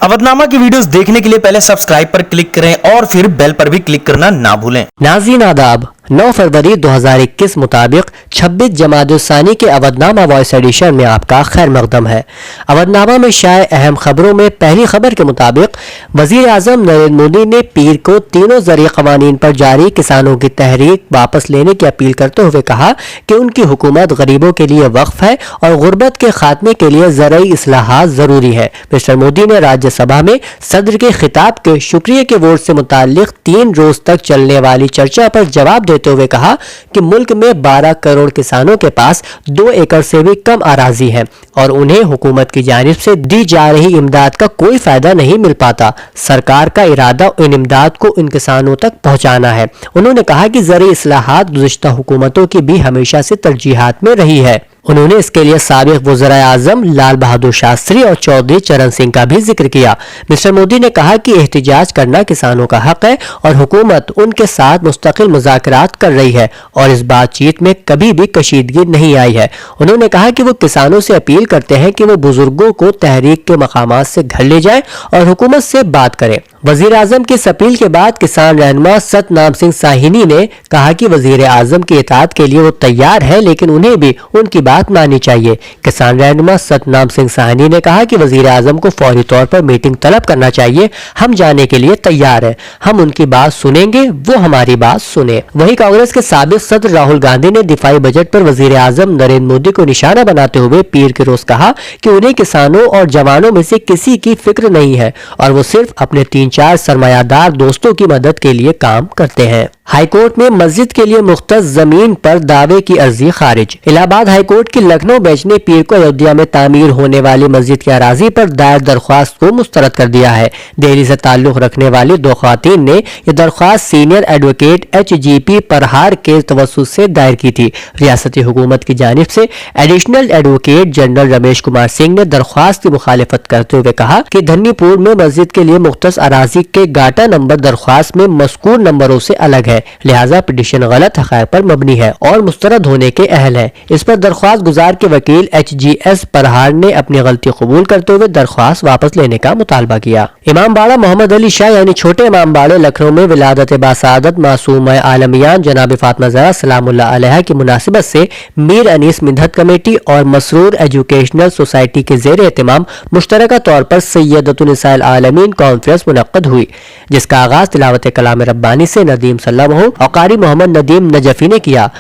अवधनामा की वीडियोस देखने के लिए पहले सब्सक्राइब पर क्लिक करें और फिर बेल पर भी क्लिक करना ना भूलें। नाज़रीन आदाब, 9 फरवरी 2021 मुताबिक 26 जमादुस्सानी के अवधनामा वॉइस एडिशन में आपका खैर मकदम है। अवधनामा में शाये अहम खबरों में पहली खबर के मुताबिक वजीर आजम नरेंद्र मोदी ने पीर को तीनों ज़रिए क़वानीन पर जारी किसानों की तहरीक वापस लेने की अपील करते हुए कहा कि उनकी हुकूमत गरीबों के लिए वक्फ है और गुर्बत के खात्मे के लिए ज़रूरी इस्लाहात ज़रूरी है। मिस्टर मोदी ने राज्यसभा में सदर के खिताब के शुक्रिया के वोट से मुताल्लिक 3 रोज तक चलने वाली चर्चा पर जवाब देते हुए कहा कि मुल्क में 12 करोड़ किसानों के पास 2 एकड़ से भी कम अराजी है और उन्हें हुकूमत की जानिब से दी जा रही इमदाद का कोई फायदा नहीं मिल पाता। सरकार का इरादा इन इमदाद को इन किसानों तक पहुंचाना है। उन्होंने कहा कि ज़रूरी इस्लाहात गुज़िश्ता हुकूमतों की भी हमेशा से तरजीहात में रही है। उन्होंने इसके लिए साबिक वज़ीर आज़म लाल बहादुर शास्त्री और चौधरी चरण सिंह का भी जिक्र किया। मिस्टर मोदी ने कहा कि एहतिजाज करना किसानों का हक है और हुकूमत उनके साथ मुस्तकिल मुज़ाकरात कर रही है और इस बातचीत में कभी भी कशीदगी नहीं आई है। उन्होंने कहा कि वो किसानों से अपील करते हैं कि वो बुजुर्गों को तहरीक के मकामात से घर ले जाएं और हुकूमत से बात करें। वजीर आजम की इस अपील के बाद किसान रहनुमा सतनाम सिंह साहिनी ने कहा कि वजीर आजम की इताअत के लिए वो तैयार है, लेकिन उन्हें भी उनकी बात माननी चाहिए। किसान रहनुमा सतनाम सिंह साहिनी ने कहा कि वजीर आजम को फौरी तौर पर मीटिंग तलब करना चाहिए। हम जाने के लिए तैयार हैं, हम उनकी बात सुनेंगे, वो हमारी बात सुने। वहीं कांग्रेस के साबिक सदर राहुल गांधी ने दिफाई बजट पर वजीर आजम नरेंद्र मोदी को निशाना बनाते हुए पीर के रोज कहा कि उन्हें किसानों और जवानों में से किसी की फिक्र नहीं है और वो सिर्फ अपने 3-4 सरमायादार दोस्तों की मदद के लिए काम करते हैं। हाईकोर्ट में मस्जिद के लिए मुख्तस जमीन पर दावे की अर्जी खारिज। इलाहाबाद हाईकोर्ट की लखनऊ बेंच ने पीर को अयोध्या में तामीर होने वाली मस्जिद की अराजी पर दायर दरख्वास्त को मुस्तरद कर दिया है। दिल्ली से ताल्लुक रखने वाली 2 ख्वातीन ने यह दरख्वास्त सीनियर एडवोकेट HGP परहार के तवस्सुत से दायर की थी। रियासती हुकूमत की जानिब से additional advocate general Ramesh Kumar Singh ने दरख्वास्त की मुखालिफत करते हुए कहा कि धन्नीपुर में मस्जिद के लिए मुख्तस अराजी के गाटा नंबर दरख्वास्त में मज़कूर नंबरों से अलग है, लिहाजा पिटीशन गलत हक़ाइक़ पर मबनी है और मुस्तरद होने के अहल है। इस पर दरख्वास्त गुजार के वकील HGS परहार ने अपनी गलती कबूल करते हुए दरख्वास्त वापस लेने का मुतालबा किया। इमाम बाड़ा मोहम्मद अली शाह यानी छोटे इमाम बाड़े लखनऊ में विलादत बासादत मासूम आलमियान जनाब फातिमा ज़हरा सलामुल्लाह अलैहा की मुनासिबत से मीर अनीस मिन्हत कमेटी और मसरूर एजुकेशनल सोसाइटी के ज़ेर एहतमाम मुश्तरका तौर पर सैयदतुन निसाइल आलमीन कॉन्फ्रेंस मुनक्कद हुई, जिसका आगाज तिलावत कलाम रब्बानी से नदीम सल्लल्लाहु और कारी मोहम्मद नदीम नजफी ने किया।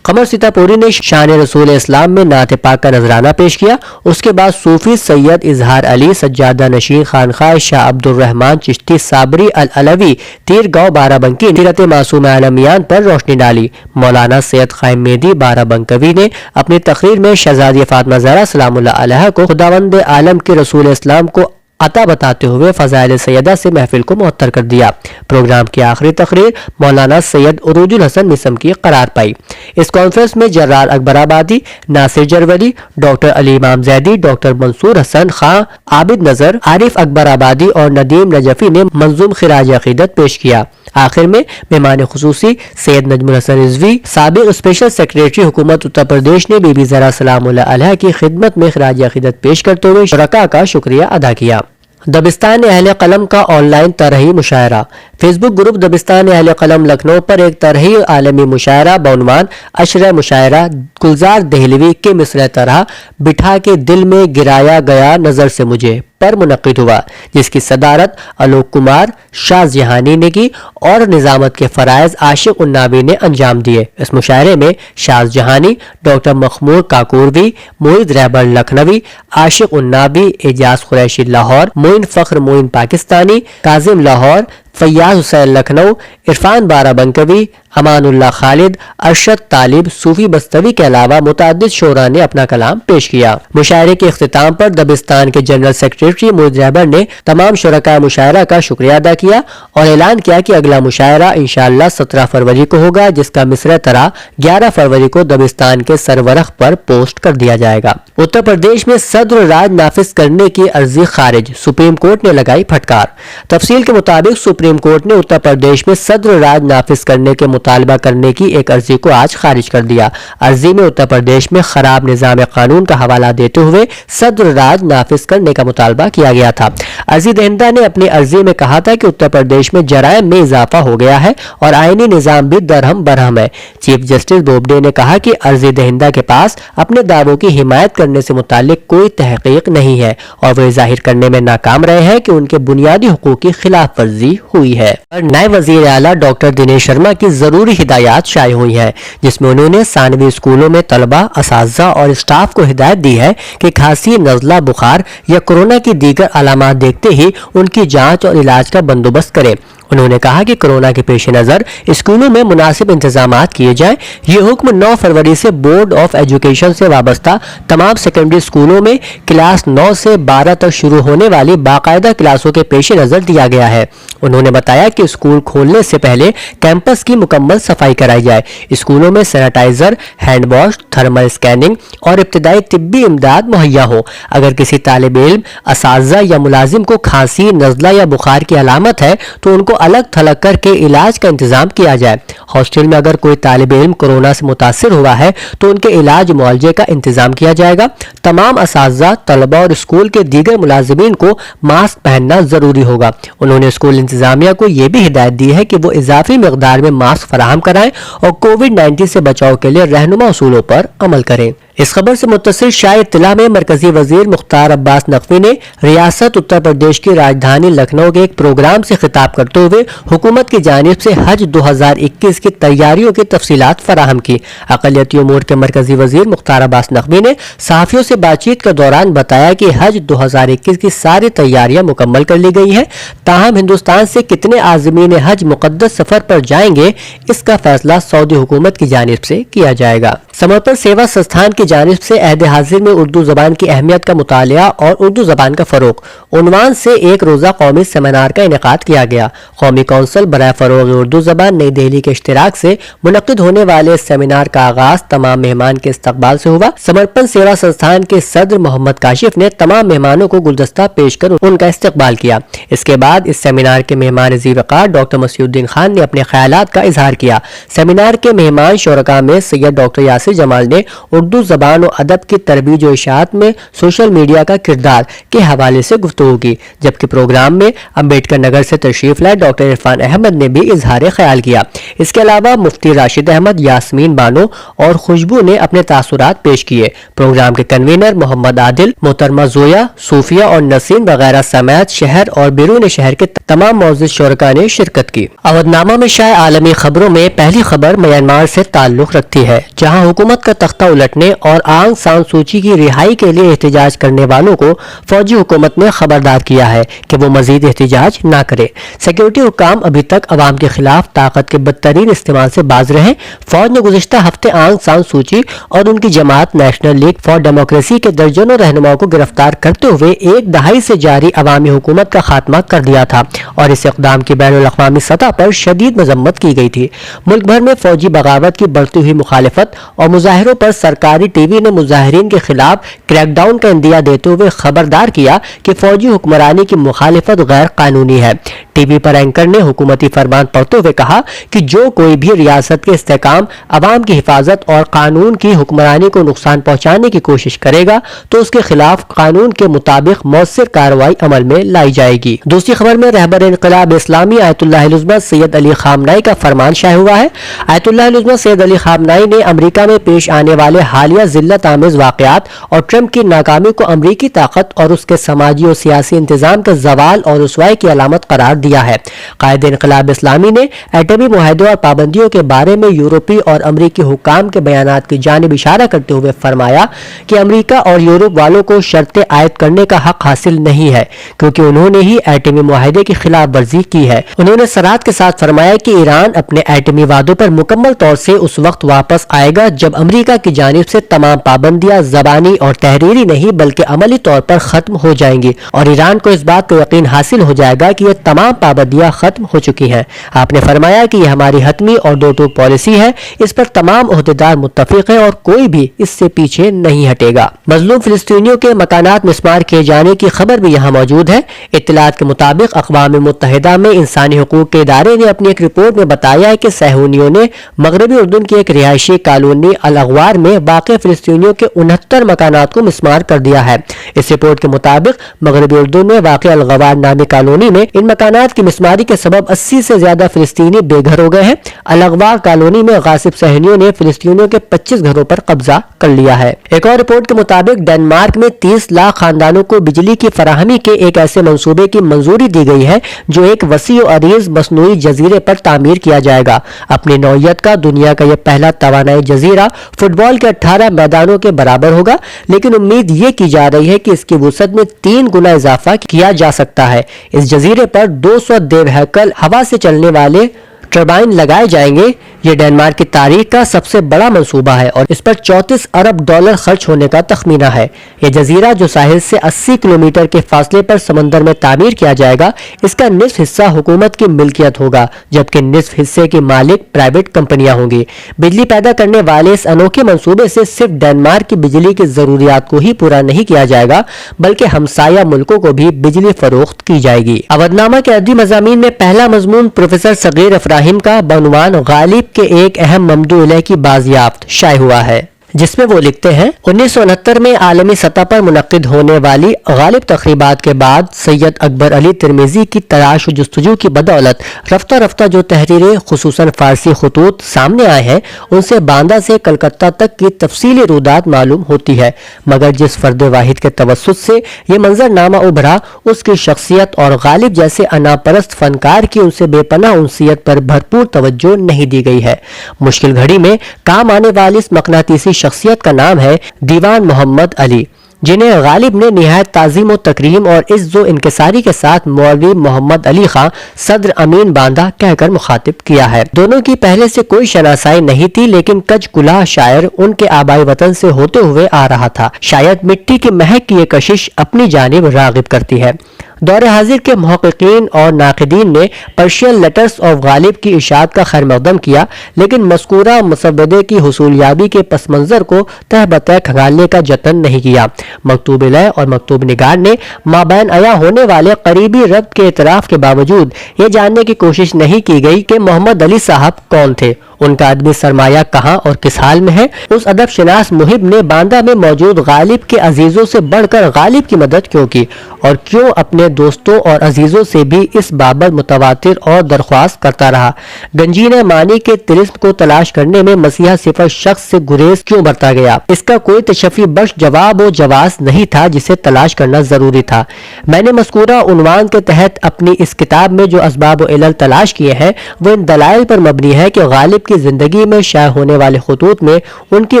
कमर सीतापुरी ने शान रसूल इस्लाम में नात पाक का नजराना पेश किया। उसके बाद सूफी सैयद इजहार अली सज्जादा नशीन खानखा शाह अब्दुल रहमान चिश्ती साबरी अल अलवी तीरगांव बाराबंकी सीरत मासूम आलमियान पर रोशनी डाली। मौलाना सैयद क़ाइम मेहदी बाराबंकवी ने अपनी तकरीर में शहजादी फातिमा ज़हरा सलामुल्लाह अलैहा को खुदावंद आलम के रसूल इस्लाम को अता बताते हुए फज़ाइल सैयदा से महफिल को मुअत्तर कर दिया। प्रोग्राम की आखिरी तकरीर मौलाना सैयद उरूजुल हसन मिसम की करार पाई। इस कॉन्फ्रेंस में जर्रार अकबर आबादी, नासिर जरवली, डॉक्टर अली इमाम जैदी, डॉक्टर मंसूर हसन खां, आबिद नजर, आरिफ अकबर आबादी और नदीम नजफी ने मंजूम खिराज अकीदत पेश किया। आखिर में मेहमान खुसूसी सैयद नजमुल हसन रिजवी, साबिक स्पेशल सेक्रेटरी हुकूमत उत्तर प्रदेश ने बीबी ज़हरा सलामुल्लाह अलैहा की खिदमत में खिराज अकीदत पेश करते हुए शुरका का शुक्रिया अदा किया। दबिस्तान अहले कलम का ऑनलाइन तरही मुशायरा। फेसबुक ग्रुप दबिस्तान अहले कलम लखनऊ पर एक तरही आलमी मुशायरा बउनवान अशरा मुशायरा गुलजार दहलवी के मिसरे तरह बिठा के दिल में गिराया गया नजर से मुझे पर मुनक्किद हुआ, जिसकी सदारत आलोक कुमार शाहजहानी ने की और निजामत के फराइज आशिक उन्नावी ने अंजाम दिए। इस मुशायरे में शाहजहानी, डॉक्टर मखमूर काकूरवी, मोइद रहबर लखनवी, आशिक उन्नावी, एजाज कुरैशी लाहौर, मोइन फख्र मोइन पाकिस्तानी, काजिम लाहौर, फैयाज हुसैन लखनऊ, इरफान बाराबंकवी, अमानुल्लाह खालिद, अरशद तालिब, सूफी बस्तवी के अलावा मुतअद्दिद शोरा ने अपना कलाम पेश किया। मुशायरे के इख्तिताम पर दबिस्तान के जनरल सेक्रेटरी मोइद रहबर ने तमाम शुरका मुशायरा का शुक्रिया अदा किया और ऐलान किया कि अगला मुशायरा इंशाअल्लाह 17 फरवरी को होगा, जिसका मिसरा तरह 11 फरवरी को दबिस्तान के सरवरख पर पोस्ट कर दिया जाएगा। उत्तर प्रदेश में सद्र राज नाफिज करने की अर्जी खारिज, सुप्रीम कोर्ट ने लगाई फटकार। तफसील के मुताबिक सुप्रीम कोर्ट ने उत्तर प्रदेश में सद्र राज नाफिज करने के مطالبہ کرنے کی ایک عرضی کو آج خارج کر دیا۔ عرضی میں اتر پردیش میں خراب نظام قانون کا حوالہ دیتے ہوئے صدر راج نافذ کرنے کا مطالبہ کیا گیا تھا۔ عرضی دہندہ نے اپنی عرضی میں کہا تھا کہ اتر پردیش میں جرائم میں اضافہ ہو گیا ہے اور آئینی نظام بھی درہم برہم ہے۔ چیف جسٹس بوبڈے نے کہا کہ عرضی دہندہ کے پاس اپنے دعووں کی حمایت کرنے سے متعلق کوئی تحقیق نہیں ہے اور وہ ظاہر کرنے میں ناکام رہے ہیں کہ ان کے بنیادی حقوق کی خلاف ورزی ہوئی ہے۔ نائب وزیر اعلیٰ ڈاکٹر دنیش شرما کی ضروری ہدایات شائع ہوئی ہیں، جس میں انہوں نے ثانوی اسکولوں میں طلبہ، اساتذہ اور اسٹاف کو ہدایت دی ہے کہ کھانسی، نزلہ، بخار یا کورونا کی دیگر علامات دیکھتے ہی ان کی جانچ اور علاج کا بندوبست کریں۔ انہوں نے کہا کہ کورونا کے پیش نظر اسکولوں میں مناسب انتظامات کیے جائیں۔ یہ حکم 9 فروری سے بورڈ آف ایجوکیشن سے وابستہ تمام سیکنڈری اسکولوں میں کلاس 9 سے 12 تک شروع ہونے والی باقاعدہ کلاسوں کے پیش نظر دیا گیا ہے۔ انہوں نے بتایا کہ اسکول کھولنے سے پہلے کیمپس کی مکمل صفائی کرائی جائے، اسکولوں میں sanitizer, hand wash, thermal scanning اور ابتدائی طبی امداد مہیا ہو۔ اگر کسی طالب علم، اساتذہ یا ملازم کو کھانسی، نزلہ یا بخار کی علامت ہے تو ان کو الگ تھلگ کر کے علاج کا انتظام کیا جائے۔ ہاسٹل میں اگر کوئی طالب علم کورونا سے متاثر ہوا ہے تو ان کے علاج معالجے کا انتظام کیا جائے گا۔ تمام اساتذہ، طلبہ اور اسکول کے دیگر ملازمین کو ماسک پہننا ضروری ہوگا۔ انہوں نے اسکول انتظامیہ کو یہ بھی ہدایت دی ہے کہ وہ اضافی مقدار میں ماسک فراہم کرائیں اور کووڈ-19 سے بچاؤ کے لیے رہنما اصولوں پر عمل کریں۔ اس خبر سے متصل شائع اطلاع میں مرکزی وزیر مختار عباس نقوی نے ریاست اتر پردیش کی راجدھانی لکھنؤ کے ایک پروگرام سے خطاب کرتے ہوئے حکومت کی جانب سے حج 2021 کی تیاریوں کی تفصیلات فراہم کی۔ اقلیتی امور کے مرکزی وزیر مختار عباس نقوی نے صحافیوں سے بات چیت کے دوران بتایا کہ حج 2021 کی ساری تیاریاں مکمل کر لی گئی ہیں، تاہم ہندوستان سے کتنے عازمین حج مقدس سفر پر جائیں گے اس کا فیصلہ سعودی حکومت کی جانب سے کیا جائے گا۔ سمرپن سیوا سنستھان کی جانب سے عہد حاضر میں اردو زبان کی اہمیت کا مطالعہ اور اردو زبان کا فروغ عنوان سے ایک روزہ قومی سیمینار کا انعقاد کیا گیا۔ قومی کونسل برائے فروغ اردو زبان نئی دہلی کے اشتراک سے منعقد ہونے والے اس سیمینار کا آغاز تمام مہمان کے استقبال سے ہوا۔ سمرپن سیوا سنستھان کے صدر محمد کاشف نے تمام مہمانوں کو گلدستہ پیش کر ان کا استقبال کیا۔ اس کے بعد اس سیمینار کے مہمان ذی وقار ڈاکٹر مسیح الدین خان نے اپنے خیالات کا اظہار کیا۔ سیمینار کے مہمان شرکاء میں سید ڈاکٹر یاسر جمال نے اردو زبان و ادب کی ترویج و اشاعت میں سوشل میڈیا کا کردار کے حوالے سے گفتگو کی، جبکہ پروگرام میں امبیڈکر نگر سے تشریف لائے ڈاکٹر عرفان احمد نے بھی اظہار خیال کیا۔ اس کے علاوہ مفتی راشد احمد، یاسمین بانو اور خوشبو نے اپنے تاثرات پیش کیے۔ پروگرام کے کنوینر محمد عادل، محترمہ زویا، صوفیہ اور نسیم وغیرہ سمیت شہر اور بیرون شہر کے تمام معزز شرکاء نے شرکت کی۔ اودھ نامہ میں شائع عالمی خبروں میں پہلی خبر میانمار سے تعلق رکھتی ہے، جہاں حکومت کا تختہ الٹنے اور آنگ سان سوچی کی رہائی کے لیے احتجاج کرنے والوں کو فوجی حکومت نے خبردار کیا ہے کہ وہ مزید احتجاج نہ کرے۔ سیکیورٹی حکام ابھی تک عوام کے خلاف طاقت کے بدترین استعمال سے باز رہے۔ فوج نے گزشتہ ہفتے آنگ سان سوچی اور ان کی جماعت نیشنل لیگ فار ڈیموکریسی کے درجنوں رہنماؤں کو گرفتار کرتے ہوئے ایک دہائی سے جاری عوامی حکومت کا خاتمہ کر دیا تھا اور اس اقدام کی بین الاقوامی سطح پر شدید مذمت کی گئی تھی۔ ملک بھر میں فوجی بغاوت کی بڑھتی ہوئی مخالفت اور مظاہروں پر سرکاری ٹی وی نے مظاہرین کے خلاف کریک ڈاؤن کا عندیہ دیتے ہوئے خبردار کیا کہ فوجی حکمرانی کی مخالفت غیر قانونی ہے۔ ٹی وی پر اینکر نے حکومتی فرمان پڑھتے ہوئے کہا کہ جو کوئی بھی ریاست کے استحکام، عوام کی حفاظت اور قانون کی حکمرانی کو نقصان پہنچانے کی کوشش کرے گا تو اس کے خلاف قانون کے مطابق مؤثر کارروائی عمل میں لائی جائے گی۔ دوسری خبر میں رہبر انقلاب اسلامی آیت اللہ العظمہ سید علی خامنہئی کا فرمان شائع ہوا ہے۔ آیت اللہ العظمہ سید علی خامنہئی نے امریکہ میں پیش آنے والے حالیہ ذلت آمیز واقعات اور ٹرمپ کی ناکامی کو امریکی طاقت اور اس کے سماجی اور سیاسی انتظام کا زوال اور رسوائی کی علامت قرار دیا ہے۔ قائد انقلاب اسلامی نے ایٹمی معاہدوں اور پابندیوں کے بارے میں یورپی اور امریکی حکام کے بیانات کی جانب اشارہ کرتے ہوئے فرمایا کہ امریکہ اور یورپ والوں کو شرطیں عائد کرنے کا حق حاصل نہیں ہے کیونکہ انہوں نے ہی ایٹمی معاہدے کی خلاف ورزی کی ہے۔ انہوں نے صراحت کے ساتھ فرمایا کہ ایران اپنے ایٹمی وعدوں پر مکمل طور سے اس وقت واپس آئے گا جب امریکہ کی جانب سے तमाम पाबंदियां ज़बानी और तहरीरी नहीं बल्कि अमली तौर पर ख़त्म हो जाएंगी और ईरान को इस बात को यकीन हासिल हो जाएगा कि ये तमाम पाबंदियां ख़त्म हो चुकी हैं। आपने फरमाया कि यह हमारी हतमी और दो टूक पॉलिसी है, इस पर तमाम ओहदेदार मुत्तफिक हैं और कोई भी इससे पीछे नहीं हटेगा। मजलूम फिलिस्तीनियों के मकानात मिस्मार किए जाने की खबर भी यहाँ मौजूद है। इत्तलात के मुताबिक अक़वाम मुत्तहिदा में इंसानी हुकूक के इदारे ने अपनी एक रिपोर्ट में बताया है कि सहूनियों ने मगरबी उर्दून की एक रिहायशी कॉलोनी अल अगवार में वाक़ फिलिस्तीनियों के 69 मकानात को मिस्मार कर दिया है। इस रिपोर्ट के मुताबिक मगरबी उर्दून में वाक़ अल अगवार नामी कॉलोनी में इन मकानात की मिस्मारी के सबब 80 से ज्यादा फिलिस्तीनी बेघर हो गए हैं। अल अगवार कॉलोनी में गासिब सहूनियों ने फिलिस्तीनियों के 25 घरों पर कब्जा कर लिया है। एक और रिपोर्ट के मुताबिक डेनमार्क में 30 लाख खानदानों को बिजली की फराहमी के एक ऐसे मंसूबे की मंजूरी दी गई है जो एक वसी और अरीज मसनूई जजीरे पर तामीर किया जाएगा। अपनी नौइयत का दुनिया का यह पहला तवानाई जजीरा फुटबॉल के 18 मैदानों के बराबर होगा, लेकिन उम्मीद ये की जा रही है कि इसकी वुसअत में 3 गुना इजाफा किया जा सकता है। इस जजीरे पर 200 देवहैकल हवा से चलने वाले टरबाइन लगाए जाएंगे। ये डेनमार्क की तारीख का सबसे बड़ा मंसूबा है और इस पर 34 अरब डॉलर खर्च होने का तखमीना है। ये जजीरा जो साहिल से 80 किलोमीटर के फासले पर समंदर में तामीर किया जाएगा, इसका निस्फ हिस्सा हुकूमत की मिल्कियत होगा, जबकि निस्फ हिस्से की मालिक प्राइवेट कंपनियां होंगी। बिजली पैदा करने वाले इस अनोखे मंसूबे से सिर्फ डेनमार्क की बिजली की जरूरियात को ही पूरा नहीं किया जाएगा, बल्कि हमसाया मुल्कों को भी बिजली फरोख्त की जाएगी। अवधनामा के अदबी मज़ामीन में पहला मजमून प्रोफेसर सगीर इब्राहिम का बनुवान गालिब के एक अहम ममदू इलैह की बाजियाफ्त शाये हुआ है, जिसमें वो लिखते हैं 1969 में आलमी सतह पर मुनक्किद होने वाली गालिब तकरीबात के बाद सैयद अकबर अली तिरमिजी की तलाश जस्तजू की बदौलत रफ्ता रफ्ता जो तहरीरें खुसूसन फारसी खतूत सामने आए हैं, उनसे बांदा से कलकत्ता तक की तफसीली रूदात मालूम होती है। मगर जिस फर्द वाहिद के तवस्सुत से ये मंजरनामा उभरा, उसकी शख्सियत और गालिब जैसे अनापरस्त फनकार की उनसे बेपनाह उनसियत पर भरपूर तवज्जो नहीं दी गई है। मुश्किल घड़ी में काम आने वाली इस मकनातीसी शख्सियत का नाम है दीवान मोहम्मद अली, जिन्हें गालिब ने निहायत ताज़ीम और तकरीम और इज्जो इनकिसारी के साथ मौलवी मोहम्मद अली खां सदर अमीन बांदा कहकर मुखातिब किया है। दोनों की पहले से कोई शनासाई नहीं थी, लेकिन कच कुलाह शायर उनके आबाई वतन से होते हुए आ रहा था। शायद मिट्टी की महक की ये कशिश अपनी जानिब रागिब करती है। दौर हाजिर के मुहक्किकीन और नाक़िदीन ने पर्शियन लेटर्स ऑफ गालिब की इशाअत का खैर मकदम किया, लेकिन मज़कूरा मुसव्वदे की हुसूलियाबी के पस मंज़र को तह बतह खंगालने का जतन नहीं किया। मकतूब इलैह और मकतूब निगार ने माबैन अया होने वाले करीबी रब्त के इतराफ़ के बावजूद ये जानने की कोशिश नहीं की गई कि मोहम्मद अली साहब कौन थे, उनका अदबी सरमाया कहाँ और किस हाल में है। उस अदब शनास मुहिब ने बांदा में मौजूद गालिब के अजीजों से बढ़कर गालिब की मदद क्यों की और क्यों अपने दोस्तों और अजीजों से भी इस बाबत मुतवातिर और दरख्वास्त करता रहा। गंजीन मानी के तिलिस्म को तलाश करने में मसीहा सिफर शख्स से गुरेज क्यों बरता गया, इसका कोई तशफ़ी बख्श जवाब व जवाब नहीं था जिसे तलाश करना जरूरी था। मैंने मज़कूरा उन्वान के तहत अपनी इस किताब में जो असबाब व इल्ल तलाश किए हैं, वो इन दलाइल पर मबनी है कि गालिब की जिंदगी में शाये होने वाले खतूत में उनकी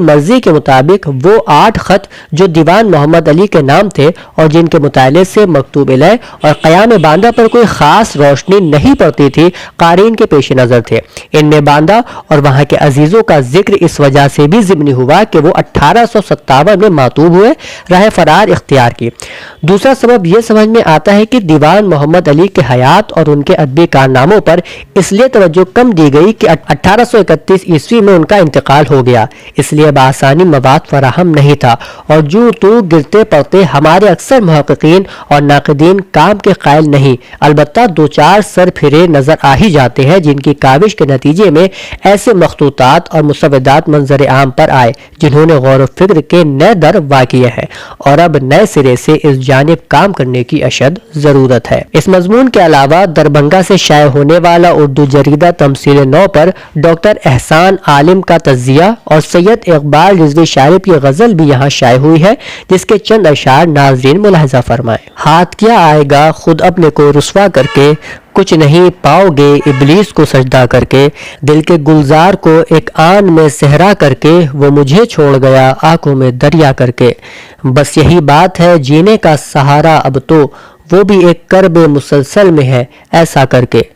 मर्जी के मुताबिक वो 8 खत जो दीवान मोहम्मद अली के नाम थे और जिनके मुताले से मकतूब इलैह और क़याम बांदा पर कोई खास रोशनी नहीं पड़ती थी, क़ारीन के पेश नज़र थे। इनमें बांदा और वहाँ के अजीज़ों का जिक्र इस वजह से भी ज़िम्नी हुआ कि वो 1857 में मातूब हुए, राह फरार इख्तियार की। दूसरा सबब यह समझ में आता है कि दीवान मोहम्मद अली के हयात और उनके अदबी कारनामों पर इसलिए तवज्जो कम दी गई कि 1831 ईस्वी में उनका इंतकाल हो गया, इसलिए बासानी मवाद फराहम नहीं था और जो तो गिरते पड़ते हमारे अक्सर मुहक्किकीन और नाक़िदीन काम के कायल नहीं, अलबत्ता 2-4 सर फिरे नजर आ ही जाते हैं जिनकी काविश के नतीजे में ऐसे मखतूतात और मुसव्वदात मंजर आम पर आए जिन्होंने गौर व फिक्र के नए दर वाक़िए हैं और अब नए सिरे से इस जानिब काम करने की अशद जरूरत है। इस मजमून के अलावा दरभंगा से शाये होने वाला उर्दू जरीदा तमसील नौ पर डॉक्टर एहसान आलिम का तज़िया और सैयद इकबाल रिजवी शायर की गजल भी यहाँ शाये हुई है, जिसके चंद अशार नाज़रीन मुलाहिज़ा फरमाएं। हाथ क्या आएगा खुद अपने को रुस्वा करके, कुछ नहीं पाओगे इबलीस को सजदा करके, दिल के गुलजार को एक आन में सहरा करके, वो मुझे छोड़ गया आंखों में दरिया करके। बस यही बात है जीने का सहारा अब तो, वो भी एक करबे मुसलसल में है ऐसा करके।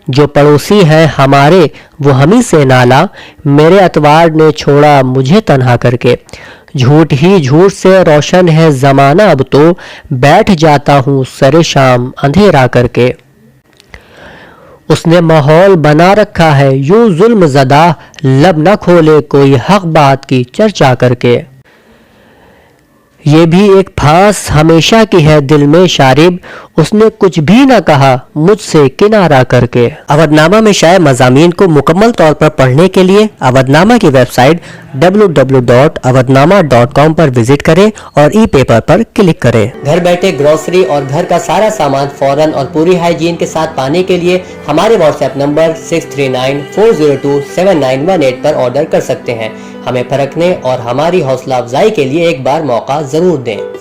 جو پڑوسی ہیں ہمارے وہ ہمیں سے نالا، میرے اتوار نے چھوڑا مجھے تنہا کر کے، جھوٹ ہی جھوٹ سے روشن ہے زمانہ اب تو، بیٹھ جاتا ہوں سر شام اندھیرا کر کے۔ اس نے ماحول بنا رکھا ہے یوں ظلم زدہ، لب نہ کھولے کوئی حق بات کی چرچا کر کے۔ یہ بھی ایک پھانس ہمیشہ کی ہے دل میں شارب، اس نے کچھ بھی نہ کہا مجھ سے کنارہ کر کے۔ اودھ نامہ میں شائع مضامین کو مکمل طور پر پڑھنے کے لیے اودھ نامہ کی ویب سائٹ www.awadhnama.com پر وزٹ کریں اور ای پیپر پر کلک کریں۔ گھر بیٹھے گروسری اور گھر کا سارا سامان فوراً اور پوری ہائیجین کے ساتھ پانے کے لیے ہمارے واٹس ایپ نمبر 6394027918 پر آرڈر کر سکتے ہیں۔ ہمیں پرکھنے اور ہماری حوصلہ افزائی کے لیے ایک بار موقع ضرور دیں۔